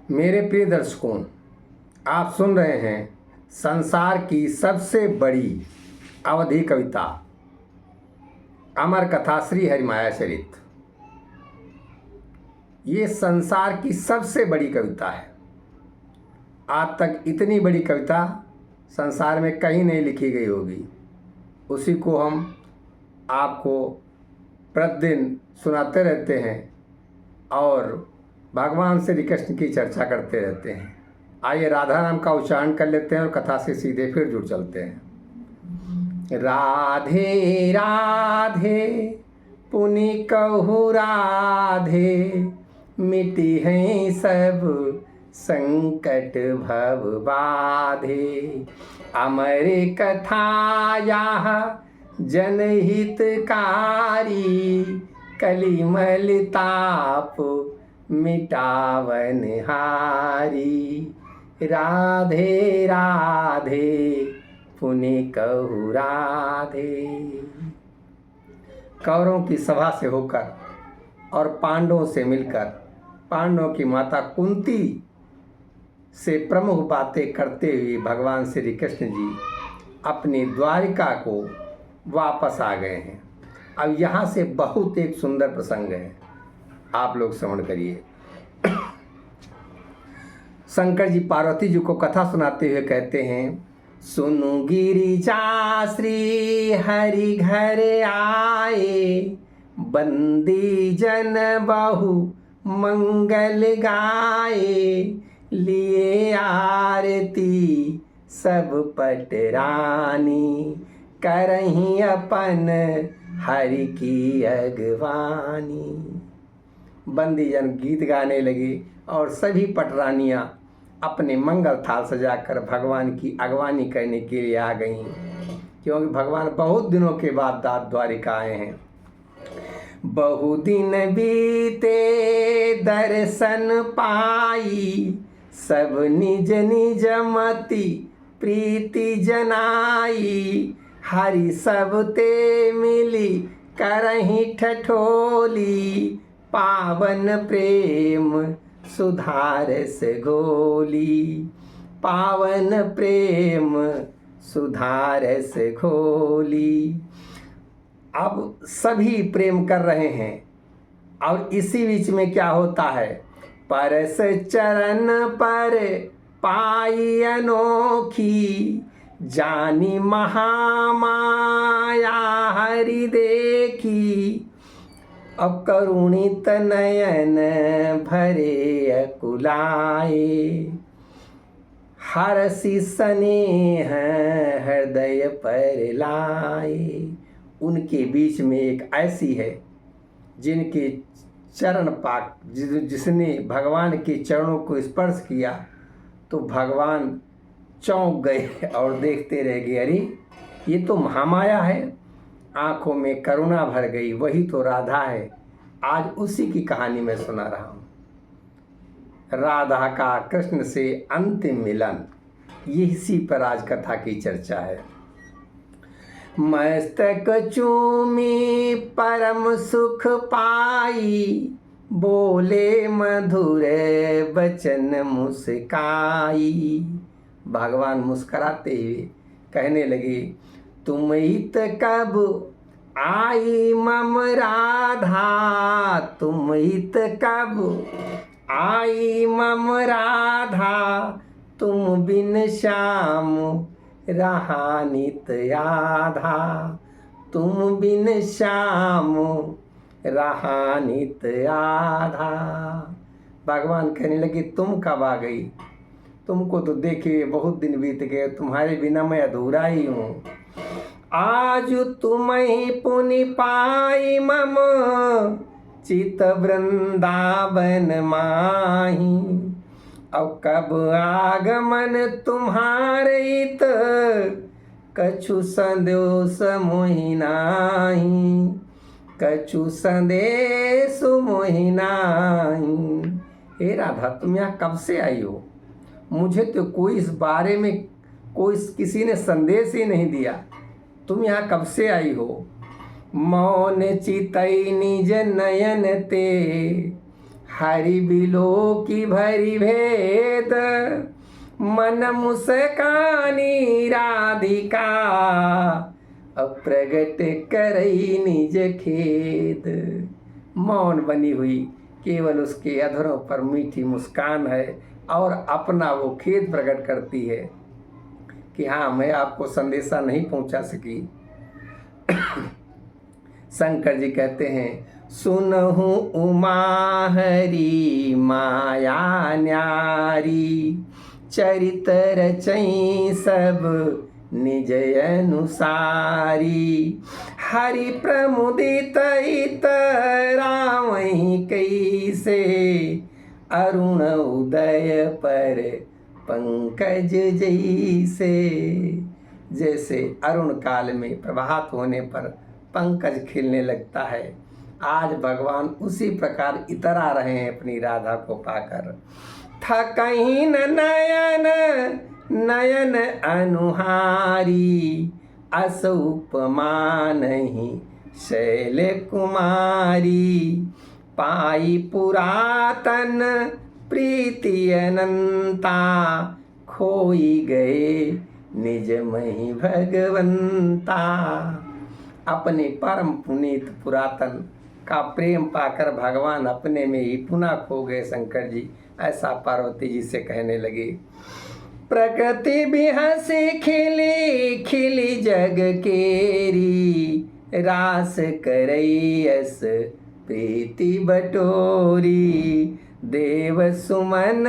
मेरे प्रिय दर्शकों, आप सुन रहे हैं संसार की सबसे बड़ी अवधी कविता अमर कथा श्री हरिमाया चरित। ये संसार की सबसे बड़ी कविता है। आज तक इतनी बड़ी कविता संसार में कहीं नहीं लिखी गई होगी। उसी को हम आपको प्रतिदिन सुनाते रहते हैं और भगवान श्री कृष्ण की चर्चा करते रहते हैं। आइए राधा नाम का उच्चारण कर लेते हैं और कथा से सीधे फिर जुड़ चलते हैं। राधे राधे पुनि कहु राधे, मिटी हैं सब संकट भव बाधे। अमर कथा यह जनहितकारी, कलिमल ताप मिटावन हारी। राधे राधे पुनि कहु राधे। कौरवों की सभा से होकर और पांडवों से मिलकर पांडवों की माता कुंती से प्रमुख बातें करते हुए भगवान श्री कृष्ण जी अपनी द्वारिका को वापस आ गए हैं। अब यहाँ से बहुत एक सुंदर प्रसंग है, आप लोग श्रवण करिए। शंकर जी पार्वती जी को कथा सुनाते हुए कहते हैं, सुनु गिरिजा श्री हरि घर आए, बंदी जन बहु मंगल गाए। लिए आरती सब पटरानी, करहीं अपन हरि की अगवानी। बंदीजन गीत गाने लगे और सभी पटरानियाँ अपने मंगल थाल सजाकर भगवान की अगवानी करने के लिए आ गईं, क्योंकि भगवान बहुत दिनों के बाद द्वारिका आए हैं। बहुदिन बीते दर्शन पाई, सब निज निज मति प्रीति जनाई। हरि सब ते मिली करहीं ठठोली, पावन प्रेम सुधारस घोली। पावन प्रेम सुधारस घोली। अब सभी प्रेम कर रहे हैं और इसी बीच में क्या होता है, परस चरण पर पाई अनोखी, जानी महामाया हरि देखी। अब करुणित नयन भरे अकुलाए, हरसि स्नेह हृदय पर लाए। उनके बीच में एक ऐसी है जिनके चरण पाक, जिसने भगवान के चरणों को स्पर्श किया तो भगवान चौंक गए और देखते रह गए, अरे ये तो महामाया है। आंखों में करुणा भर गई, वही तो राधा है। आज उसी की कहानी मैं सुना रहा हूँ। राधा का कृष्ण से अंतिम मिलन, इसी पर आज कथा की चर्चा है। मस्तक चूमी परम सुख पाई, बोले मधुर बचन मुस्काई। भगवान मुस्कराते हुए कहने लगे, तुम इत कब आई मम राधा, तुम इत कब आई मम राधा। तुम बिन श्याम रहा नित आधा, तुम बिन श्याम रहा नित आधा। भगवान कहने लगे, तुम कब आ गई? तुमको तो देखे बहुत दिन बीत गए, तुम्हारे बिना मैं अधूरा ही हूँ। आज तुम्हें पुनि पाई मम, चित वृंदावन माही। अब कब आगमन तुम्हारे, कछु संदेश मोहि नाही, कछु संदेश मोहि नाही। हे राधा, तुम यहाँ कब से आई हो? मुझे तो कोई इस बारे में किसी ने संदेश ही नहीं दिया। तुम यहाँ कब से आई हो? मौन चितई निज नयन ते, हरि बिलो की भरी भेद, मन मुस्कानी राधिका, अप्रगट करई निज खेद। मौन बनी हुई, केवल उसके अधरों पर मीठी मुस्कान है और अपना वो खेद प्रकट करती है कि हाँ, मैं आपको संदेशा नहीं पहुंचा सकी। शंकर जी कहते हैं, सुनहु उमा हरि माया न्यारी, चरित रचई सब निज अनुसारी, हरि प्रमुदित इत रामहि कैसे, अरुण उदय पर पंकज जैसे। जैसे अरुण काल में प्रभात होने पर पंकज खिलने लगता है, आज भगवान उसी प्रकार इतरा रहे हैं अपनी राधा को पाकर। थकहीं न नयन नयन अनुहारी, अस उपमा नहीं शैल कुमारी, पाई पुरातन प्रीति अनंता, खोई गए निज मही भगवंता। अपने परम पुनीत पुरातन का प्रेम पाकर भगवान अपने में ही पुनः खो गए शंकर जी, ऐसा पार्वती जी से कहने लगे। प्रकृति भी हंसी खिली खिली जग केरी, रास करई अस प्रीति बटोरी, देव सुमन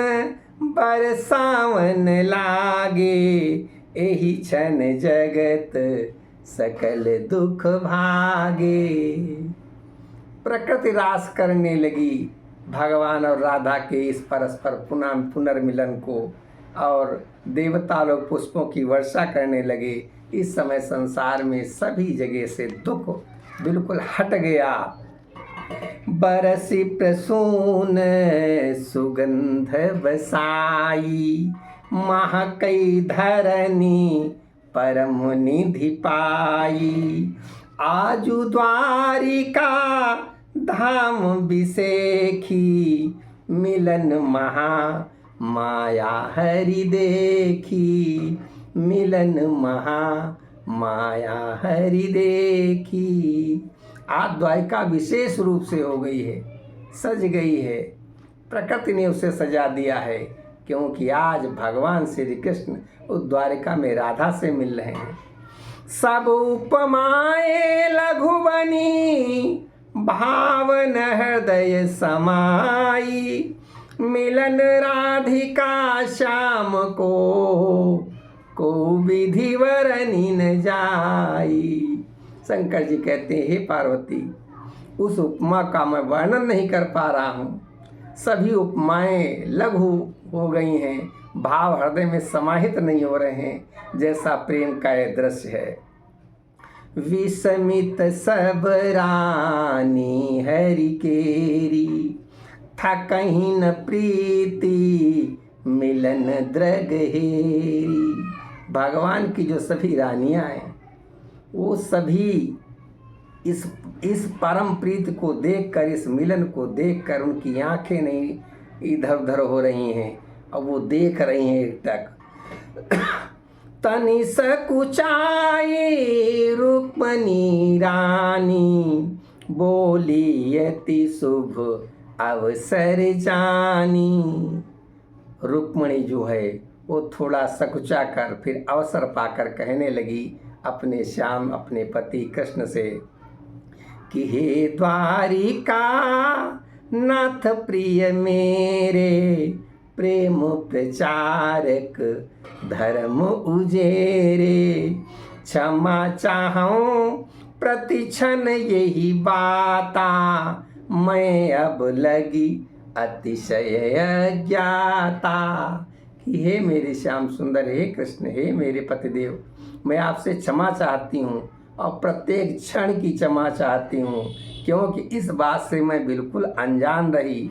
बरसावन लागे, एही क्षण जगत सकल दुख भागे। प्रकृति रास करने लगी भगवान और राधा के इस परस्पर पुनर्मिलन को, और देवता लोग पुष्पों की वर्षा करने लगे। इस समय संसार में सभी जगह से दुख बिल्कुल हट गया। बरसी प्रसून सुगंध बसाई, महकई धरनी परम निधि पाई, आजु द्वारिका धाम बिसेखी, मिलन महा माया हरि देखी, मिलन महा माया हरि देखी। आज द्वारिका विशेष रूप से हो गई है, सज गई है, प्रकृति ने उसे सजा दिया है, क्योंकि आज भगवान श्री कृष्ण उस द्वारिका में राधा से मिल रहे हैं। सब उपमाएं लघु बनी, भावन हृदय समाई, मिलन राधिका श्याम को विधि वरनी न जाई। शंकर जी कहते हैं, हे पार्वती, उस उपमा का मैं वर्णन नहीं कर पा रहा हूँ। सभी उपमाएं लघु हो गई हैं, भाव हृदय में समाहित नहीं हो रहे हैं, जैसा प्रेम का यह दृश्य है। विस्मित सब रानी हरि केरी, था कहीं न प्रीति मिलन द्रग हेरी। भगवान की जो सभी रानियां हैं, वो सभी इस परम प्रीत को देखकर, इस मिलन को देखकर उनकी आंखें नहीं इधर उधर हो रही हैं, और वो देख रही हैं एक टक। तनि सकुचाई रुक्मणी रानी, बोली यति शुभ अवसर जानी। रुक्मणी जो है वो थोड़ा सकुचा कर फिर अवसर पाकर कहने लगी अपने श्याम, अपने पति कृष्ण से कि हे द्वारिका नाथ प्रिय मेरे, प्रेम प्रचारक धर्म उजेरे, क्षमा चाहूं प्रतिक्षण यही बाता, मैं अब लगी अतिशय अज्ञाता। कि हे मेरे श्याम सुंदर, हे कृष्ण, हे मेरे पतिदेव, मैं आपसे क्षमा चाहती हूँ और प्रत्येक क्षण की क्षमा चाहती हूँ, क्योंकि इस बात से मैं बिल्कुल अनजान रही।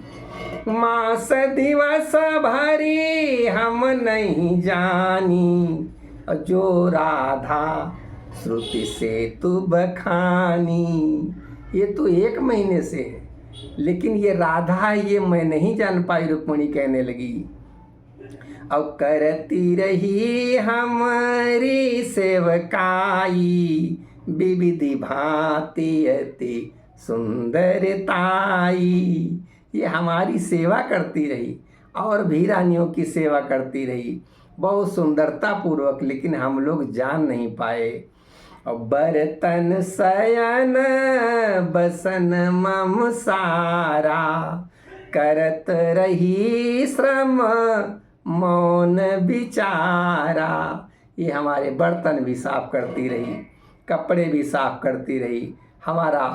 मास दिवस भरी हम नहीं जानी, जो राधा श्रुति से तू बखानी। ये तो 1 महीने से है, लेकिन ये राधा ये मैं नहीं जान पाई। रुक्मिणी कहने लगी, अब करती रही हमारी सेवकाई, विविधि भांति अति सुंदरताई। ये हमारी सेवा करती रही और भी रानियों की सेवा करती रही बहुत सुंदरता पूर्वक, लेकिन हम लोग जान नहीं पाए। और बर्तन शयन बसन मम सारा, करत रही श्रम मौन बिचारा। ये हमारे बर्तन भी साफ करती रही, कपड़े भी साफ करती रही, हमारा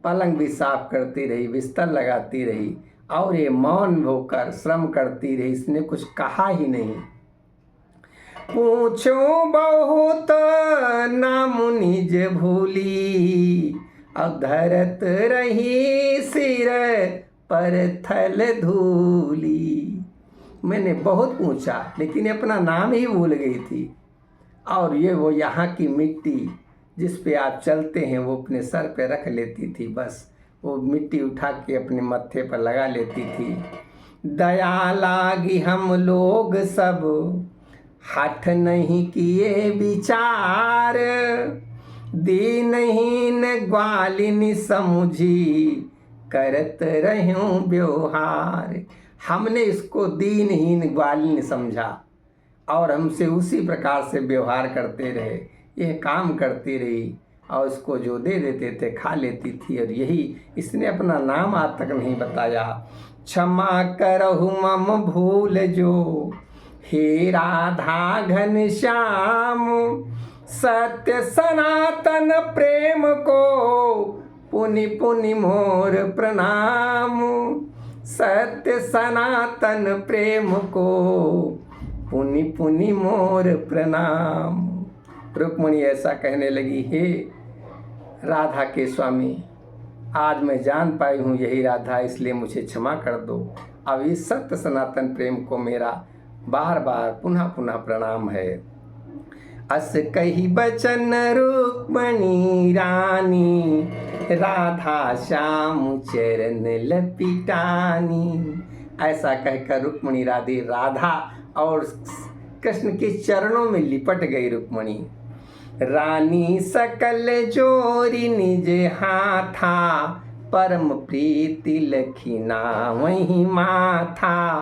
पलंग भी साफ करती रही, बिस्तर लगाती रही, और ये मौन होकर श्रम करती रही। इसने कुछ कहा ही नहीं। पूछो बहुत नाम निज भूली, अब धरत रही सिर पर थल धूली। मैंने बहुत पूछा लेकिन अपना नाम ही भूल गई थी। और ये वो यहाँ की मिट्टी जिस पे आप चलते हैं वो अपने सर पे रख लेती थी, बस वो मिट्टी उठा के अपने मत्थे पर लगा लेती थी। दया लागी हम लोग सब हठ नहीं किए विचार, दीनहीन ग्वालिनी समझी करत रहूं व्यवहार। हमने इसको दीनहीन ग्वालिनी समझा और हमसे उसी प्रकार से व्यवहार करते रहे। ये काम करती रही और उसको जो दे देते थे खा लेती थी। और यही इसने अपना नाम आज तक नहीं बताया। क्षमा करहु मम भूल जो, हे राधा घनश्याम, सत्य सनातन प्रेम को पुनि पुनि मोर प्रणाम। सत्य सनातन प्रेम को पुनि पुनि मोर प्रणाम। रुक्मिणी ऐसा कहने लगी, हे राधा के स्वामी, आज मैं जान पाई हूँ यही राधा, इसलिए मुझे क्षमा कर दो। अब इस सत्य सनातन प्रेम को मेरा बार बार पुनः पुनः प्रणाम है। अस कही बचन रुक्मिणी रानी, राधा श्याम चरण लपिटानी। ऐसा कहकर रुक्मिणी राधा और कृष्ण के चरणों में लिपट गई। रुक्मिणी रानी सकल जोरी निज हाथा, परम प्रीति लखीना वही माथा।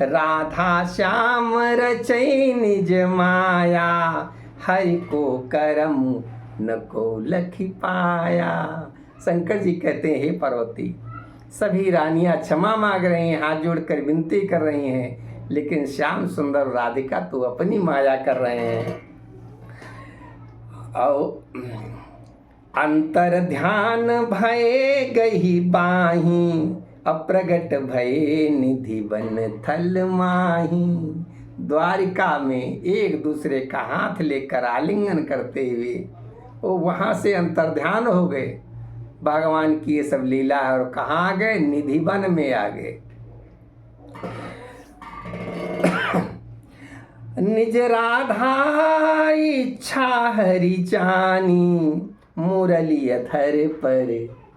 राधा श्याम रचई निज माया, हरि को करम न को लखी पाया। शंकर जी कहते हैं, हे पार्वती, सभी रानियां क्षमा मांग रही हैं, हाथ जोड़कर विनती कर रही हैं, लेकिन श्याम सुंदर राधिका तो अपनी माया कर रहे हैं। और अंतर ध्यान भये गही बाही, अप्रगट भये निधि बन थल माही। द्वारिका में एक दूसरे का हाथ लेकर आलिंगन करते हुए वो वहाँ से अंतर्ध्यान हो गए। भगवान की ये सब लीला है। और कहाँ आ गए? निधि वन में आ गए। निज राधा इच्छा हरि जानी, मुरली अधर पर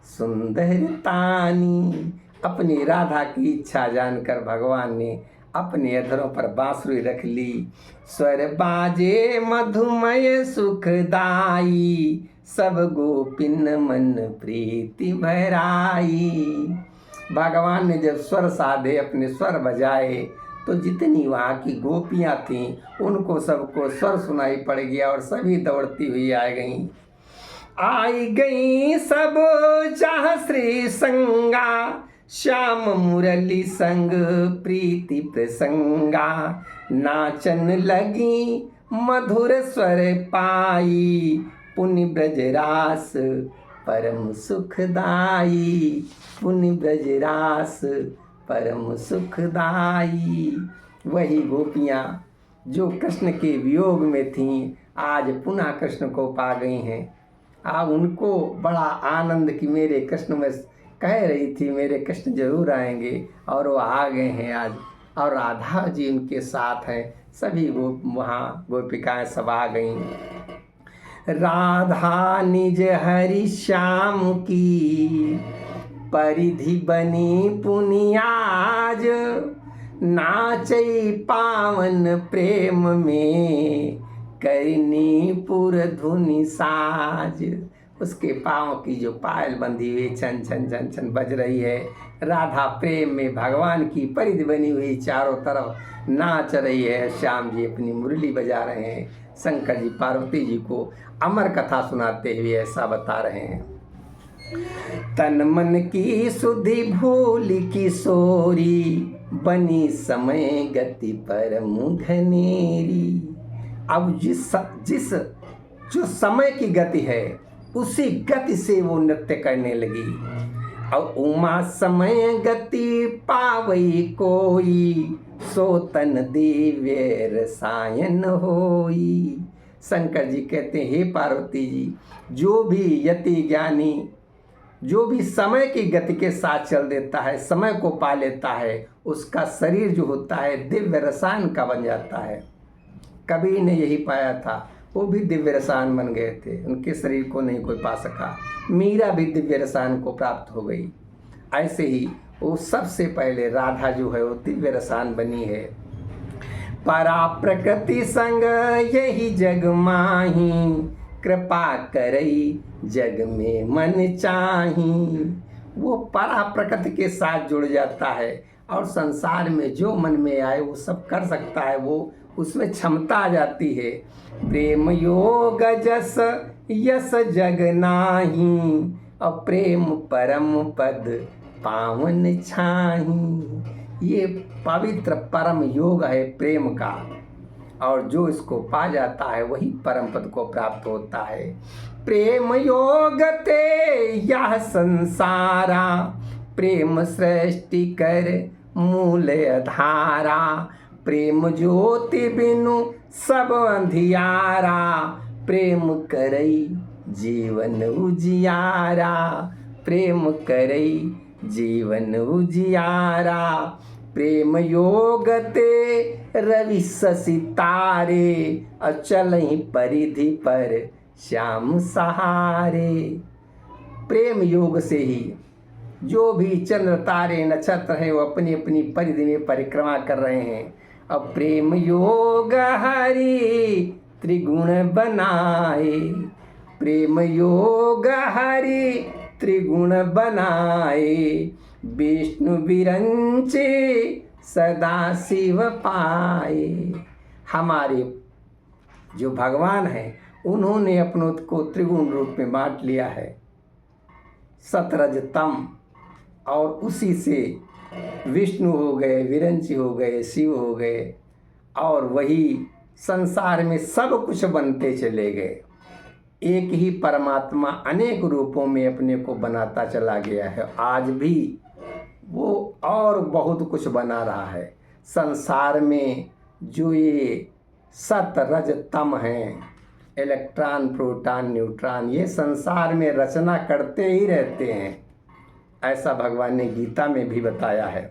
सुंदर तानी। अपनी राधा की इच्छा जानकर भगवान ने अपने अधरों पर बांसुरी रख ली। स्वर बाजे मधुमय सुखदाई, सब गोपिन मन प्रीति भराई। भगवान ने जब स्वर साधे, अपने स्वर बजाए, तो जितनी वहाँ की गोपियाँ थीं उनको सबको स्वर सुनाई पड़ गया और सभी दौड़ती हुई आई गई सब चाह श्री संगा, श्याम मुरली संग प्रीति प्रसंगा। नाचन लगी मधुर स्वर पाई, पुनि ब्रजरास परम सुखदाई। पुनि ब्रजरास परम सुखदाई। वही गोपियाँ जो कृष्ण के वियोग में थीं आज पुनः कृष्ण को पा गई हैं। अब उनको बड़ा आनंद कि मेरे कृष्ण में कह रही थी मेरे कृष्ण जरूर आएंगे, और वो आ गए हैं आज। और राधा जी उनके साथ हैं। सभी वहाँ गोपिकाएं सब आ गईं। राधा निज हरि श्याम की परिधि बनी पुनियाज, नाचई पावन प्रेम में करनी पुर धुनि साज। उसके पाँव की जो पायल बंधी हुई छन छन छन छन बज रही है, राधा प्रेम में भगवान की परिधि बनी हुई चारों तरफ नाच रही है। श्याम जी अपनी मुरली बजा रहे हैं, शंकर जी पार्वती जी को अमर कथा सुनाते हुए ऐसा बता रहे हैं। तन मन की सुधि भूल किशोरी, बनी समय गति परम घनेरी। अब जिस जो समय की गति है उसी गति से वो नृत्य करने लगी। अब उमा समय गति पावई कोई, सो तन दिव्य रसायन होई। शंकर जी कहते हैं, हे पार्वती जी, जो भी यति ज्ञानी, जो भी समय की गति के साथ चल देता है, समय को पा लेता है, उसका शरीर जो होता है दिव्य रसायन का बन जाता है। कबीर ने यही पाया था, वो भी दिव्य रसायन बन गए थे, उनके शरीर को नहीं कोई पा सका। मीरा भी दिव्य रसायन को प्राप्त हो गई। ऐसे ही वो सबसे पहले राधा जो है वो दिव्य रसायन बनी है। परा प्रकृति संग यही जग माही, कृपा करई जग में मन चाही। वो परा प्रकृति के साथ जुड़ जाता है और संसार में जो मन में आए वो सब कर सकता है, वो उसमें क्षमता आ जाती है। प्रेम योग जस यस जग नाही, और प्रेम परम पद पावन छाही। ये पवित्र परम योग है प्रेम का, और जो इसको पा जाता है वही परम पद को प्राप्त होता है। प्रेम योग ते यह संसारा, प्रेम सृष्टि कर मूल आधारा। प्रेम ज्योति बिनु सब अंधियारा, प्रेम करई जीवन उजियारा। प्रेम करई जीवन उजियारा। प्रेम योग ते रवि शशि तारे, अचल ही परिधि पर श्याम सहारे। प्रेम योग से ही जो भी चंद्र तारे नक्षत्र हैं वो अपनी अपनी परिधि में परिक्रमा कर रहे हैं। अब प्रेम योग हरि त्रिगुण बनाए, प्रेम योग हरि त्रिगुण बनाए। विष्णु विरंचे सदा शिव पाए। हमारे जो भगवान हैं उन्होंने अपनों को त्रिगुण रूप में बांट लिया है, सतरज तम, और उसी से विष्णु हो गए, विरंची हो गए, शिव हो गए, और वही संसार में सब कुछ बनते चले गए। एक ही परमात्मा अनेक रूपों में अपने को बनाता चला गया है। आज भी वो और बहुत कुछ बना रहा है। संसार में जो ये सत रज तम हैं, इलेक्ट्रॉन प्रोटॉन न्यूट्रॉन, ये संसार में रचना करते ही रहते हैं। ऐसा भगवान ने गीता में भी बताया है।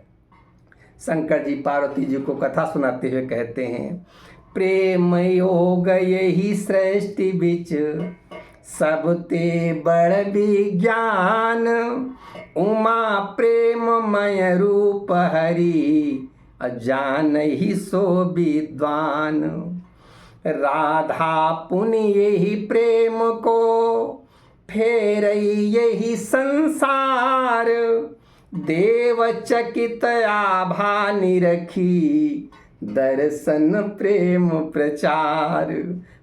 शंकर जी पार्वती जी को कथा सुनाते हुए कहते हैं, प्रेम योग यही सृष्टि बिच, सब ते बड़ विज्ञान। उमा प्रेममय रूप हरि, अजान ही सो विद्वान। राधा पुण्य यही प्रेम को, फेरई यही संसार। देव चकित आभा निरखी, दर्शन प्रेम प्रचार।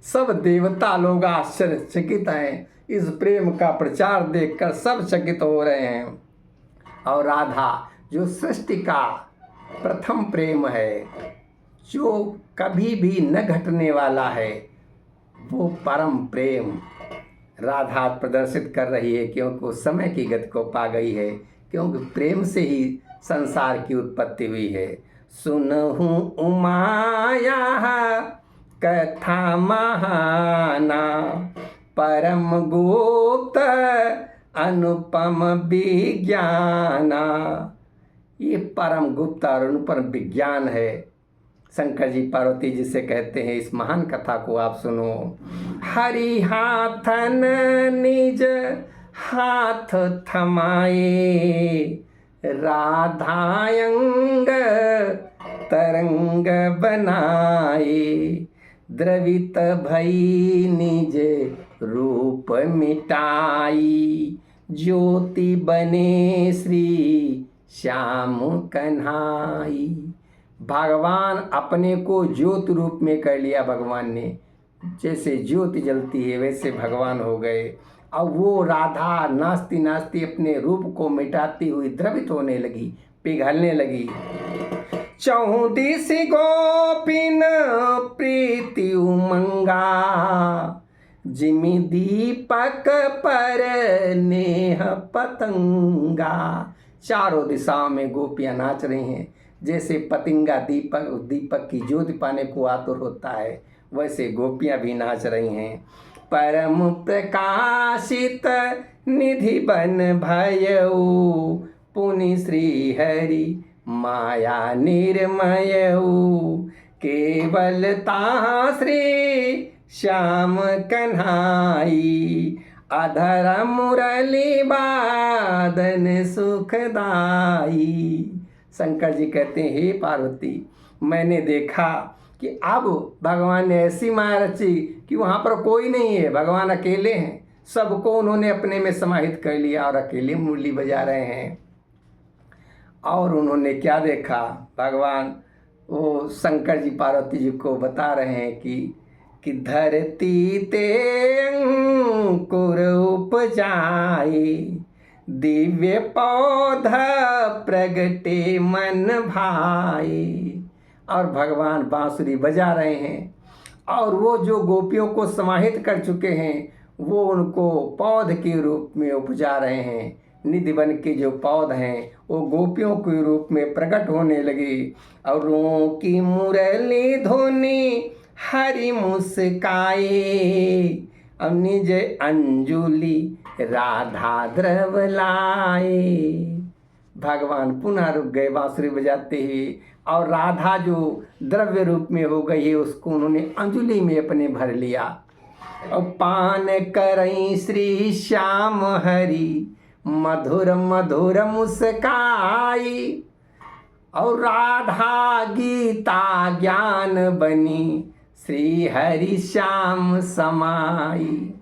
सब देवता लोग आश्चर्यचकित हैं, इस प्रेम का प्रचार देखकर सब चकित हो रहे हैं। और राधा जो सृष्टि का प्रथम प्रेम है, जो कभी भी न घटने वाला है, वो परम प्रेम राधा प्रदर्शित कर रही है, क्योंकि वो समय की गति को पा गई है, क्योंकि प्रेम से ही संसार की उत्पत्ति हुई है। सुनहु उमाया कथा महाना, परम गुप्त अनुपम विज्ञाना। ये परम गुप्त और अनुपम विज्ञान है। शंकर जी पार्वती जी से कहते हैं, इस महान कथा को आप सुनो। हरि हाथन निज हाथ थमाए, राधायंग तरंग बनाए, द्रवित भई निज रूप मिटाई, ज्योति बने श्री श्याम कन्हाई। भगवान अपने को ज्योति रूप में कर लिया। भगवान ने जैसे ज्योति जलती है वैसे भगवान हो गए। अब वो राधा नाचती नाचती अपने रूप को मिटाती हुई द्रवित होने लगी, पिघलने लगी। चौदिस गोपिन प्रीति उमंगा, जिमि दीपक पर नेह पतंगा। चारों दिशाओं में गोपियां नाच रही हैं। जैसे पतंगा दीपक की ज्योति पाने को आतुर होता है, वैसे गोपियां भी नाच रही हैं। परम प्रकाशित निधि बन भयऊ, पुनि श्री हरि माया निर्मयऊ। केवलता श्री श्याम कन्हाई, अधर मुरली बादन सुखदाई। शंकर जी कहते हैं, हे पार्वती, मैंने देखा कि अब भगवान ने ऐसी माया रची कि वहाँ पर कोई नहीं है, भगवान अकेले हैं। सबको उन्होंने अपने में समाहित कर लिया और अकेले मुरली बजा रहे हैं। और उन्होंने क्या देखा, भगवान वो शंकर जी पार्वती जी को बता रहे हैं कि धरती ते अंकुर उपजाए, दिव्य पौधा प्रगटे मन भाए। और भगवान बांसुरी बजा रहे हैं और वो जो गोपियों को समाहित कर चुके हैं वो उनको पौध के रूप में उपजा रहे हैं। निधि बन के जो पौध हैं वो गोपियों के रूप में प्रकट होने लगे। और की मुरली धुनी हरि मुस्काए, अब निज अंजुली राधा द्रव लाए। भगवान पुनः रुक गए बांसुरी बजाते हुए, और राधा जो द्रव्य रूप में हो गई है उसको उन्होंने अंजुलि में अपने भर लिया। और पान करई श्री श्याम हरि, मधुर मधुर मुस्काई। और राधा गीता ज्ञान बनी, श्री हरि श्याम समाई।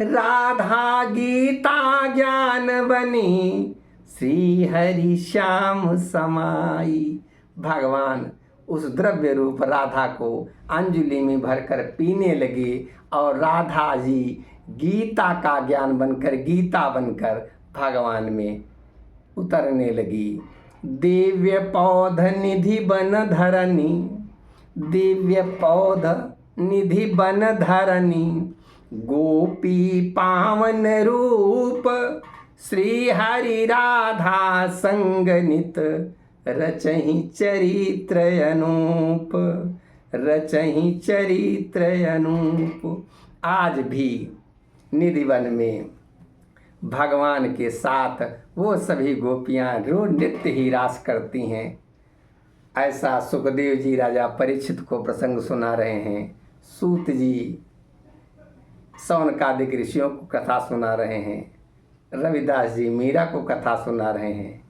राधा गीता ज्ञान बनी, श्री हरि श्याम समाई। भगवान उस द्रव्य रूप राधा को अंजलि में भरकर पीने लगे और राधा जी गीता का ज्ञान बनकर, गीता बनकर भगवान में उतरने लगी। दिव्य पौध निधि बन धरनी, दिव्य पौध निधि बन धरनी, गोपी पावन रूप, श्री हरि राधा संग नित, रचहि चरित्र अनूप, रचहि चरित्र अनूप। आज भी निधिवन में भगवान के साथ वो सभी गोपियाँ रोज नित्य ही रास करती हैं। ऐसा सुखदेव जी राजा परीक्षित को प्रसंग सुना रहे हैं। सूत जी सौनकादिक ऋषियों को कथा सुना रहे हैं। रविदास जी मीरा को कथा सुना रहे हैं।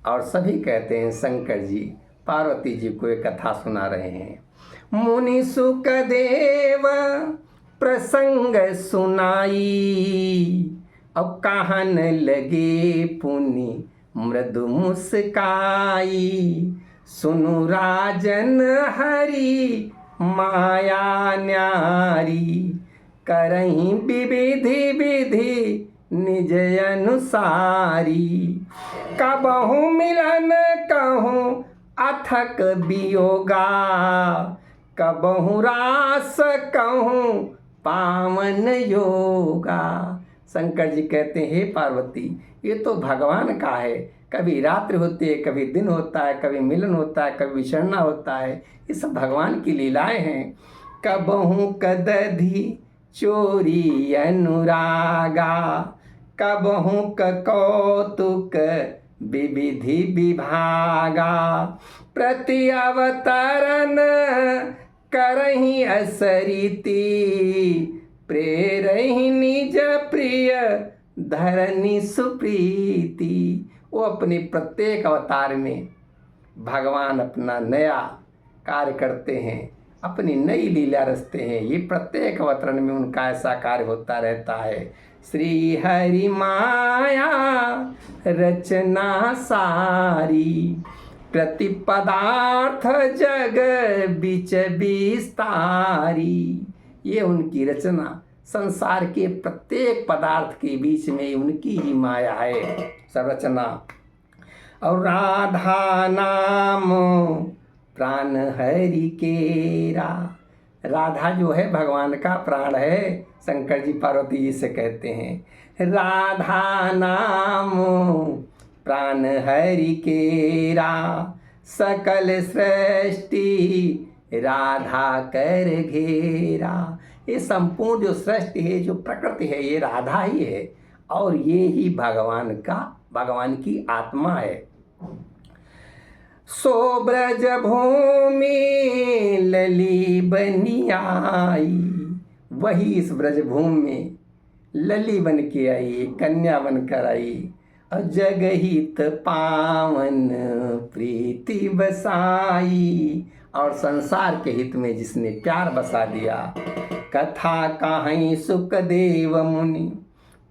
और सभी कहते हैं शंकर जी पार्वती जी को एक कथा सुना रहे हैं। मुनि सुखदेव प्रसंग सुनाई, अब कहन लगे पुनि मृदु मुस्काई। सुनु राजन हरि माया न्यारी, करहीं विविधि विधि निज अनुसारी। कबहु मिलन कहूँ अथक वियोगा, कबहु रास कहूँ पावन योगा। शंकर जी कहते हैं, हे पार्वती, ये तो भगवान का है। कभी रात्रि होती है, कभी दिन होता है, कभी मिलन होता है, कभी विछड़ना होता है। ये सब भगवान की लीलाएं हैं। कबहु कदधि चोरी अनुरागा, कबहु कौतुक विविधि विभागा। प्रति अवतरण करहि असरीति, प्रेरहि निज प्रिय धरनी सुप्रीति। वो अपने प्रत्येक अवतार में भगवान अपना नया कार्य करते हैं, अपनी नई लीला रचते हैं। ये प्रत्येक अवतरण में उनका ऐसा कार्य होता रहता है। श्री हरि माया रचना सारी, प्रति पदार्थ जग बिच विस्तारी। ये उनकी रचना संसार के प्रत्येक पदार्थ के बीच में उनकी ही माया है संरचना। और राधा नाम प्राण हरि केरा। राधा जो है भगवान का प्राण है, शंकर जी पार्वती जी से कहते हैं। राधा नाम प्राण हरि केरा, सकल सृष्टि राधा कर घेरा। ये संपूर्ण जो सृष्टि है, जो प्रकृति है, ये राधा ही है और ये ही भगवान की आत्मा है। सो ब्रज भूमि लली बनी आई। वही इस ब्रज भूमि में लली बन के आई, कन्या बन कर आई। और जगहित पावन प्रीति बसाई। और संसार के हित में जिसने प्यार बसा दिया। कथा कहीं सुखदेव मुनि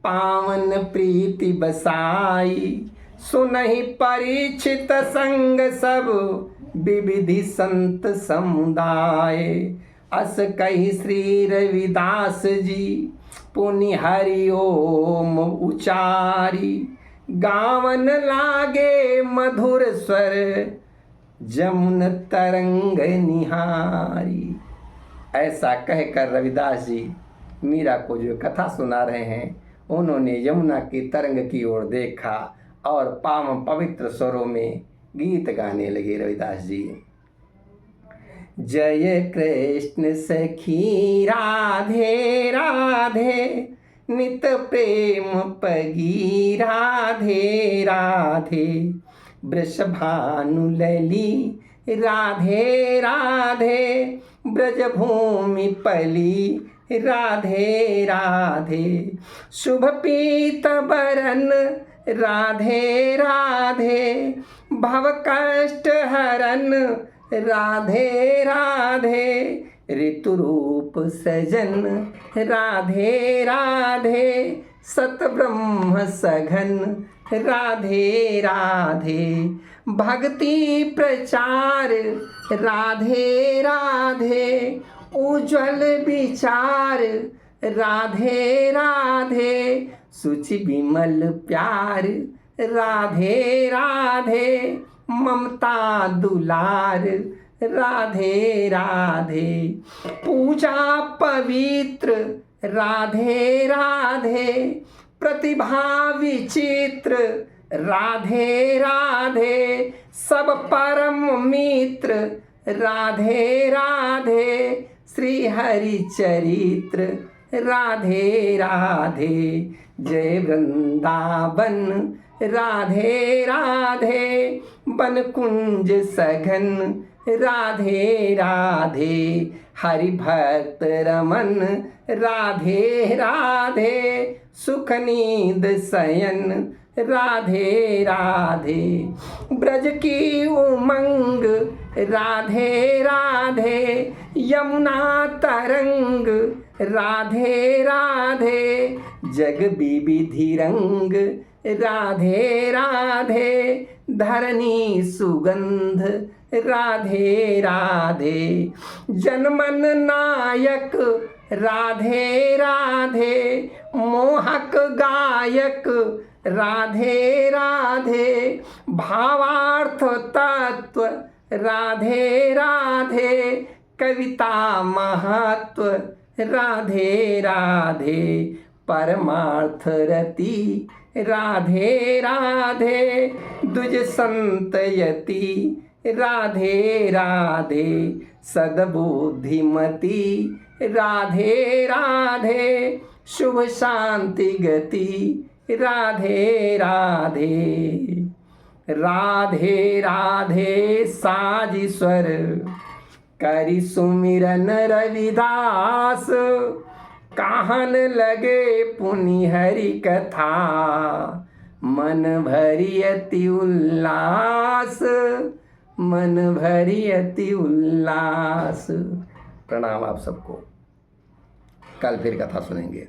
पावन प्रीति बसाई। सुनहि परीक्षित संग सब विविधि संत समुदाय। अस कही श्री रविदास जी पुनि हरि ओम उचारी। गावन लागे मधुर स्वर जमुन तरंग निहारी। ऐसा कहकर रविदास जी मीरा को जो कथा सुना रहे हैं, उन्होंने यमुना की तरंग की ओर देखा और पावन पवित्र स्वरों में गीत गाने लगे रविदास जी। जय कृष्ण सखी राधे राधे, नित प्रेम पगी राधे राधे। वृषभानु लली राधे राधे, ब्रजभूमि पली राधे राधे। शुभ पीत बरन राधे राधे, भव कष्ट हरन राधे राधे। ऋतु रूप सजन राधे राधे, सत ब्रह्म सघन राधे राधे। भक्ति प्रचार राधे राधे, उज्ज्वल विचार राधे राधे। सुचि विमल प्यार राधे राधे, ममता दुलार राधे राधे। पूजा पवित्र राधे राधे, प्रतिभा विचित्र राधे राधे। सब परम मित्र राधे राधे, श्री हरि चरित्र राधे राधे। जय वृंदावन राधे राधे, बन कुंज सघन राधे राधे। हरि भक्त रमन राधे राधे, सुख नींद शयन राधे राधे। ब्रज की उमंग राधे राधे, यमुना तरंग राधे राधे। जग विविधि रंग राधे राधे, धरनी सुगंध राधे राधे। जनमन नायक राधे राधे, मोहक गायक राधे राधे। भावार्थ तत्व राधे राधे, कविता महत्व राधे राधे। परमार्थ रति राधे राधे, द्विज संत यति राधे राधे। सद्बुद्धिमति राधे राधे, शुभ शांति गति राधे राधे। राधे राधे साजीश्वर करि सुमिरन रविदास, कहन लगे पुनि हरि कथा, मन भरी अति उल्लास, मन भरी अति उल्लास। प्रणाम आप सबको, कल फिर कथा सुनेंगे।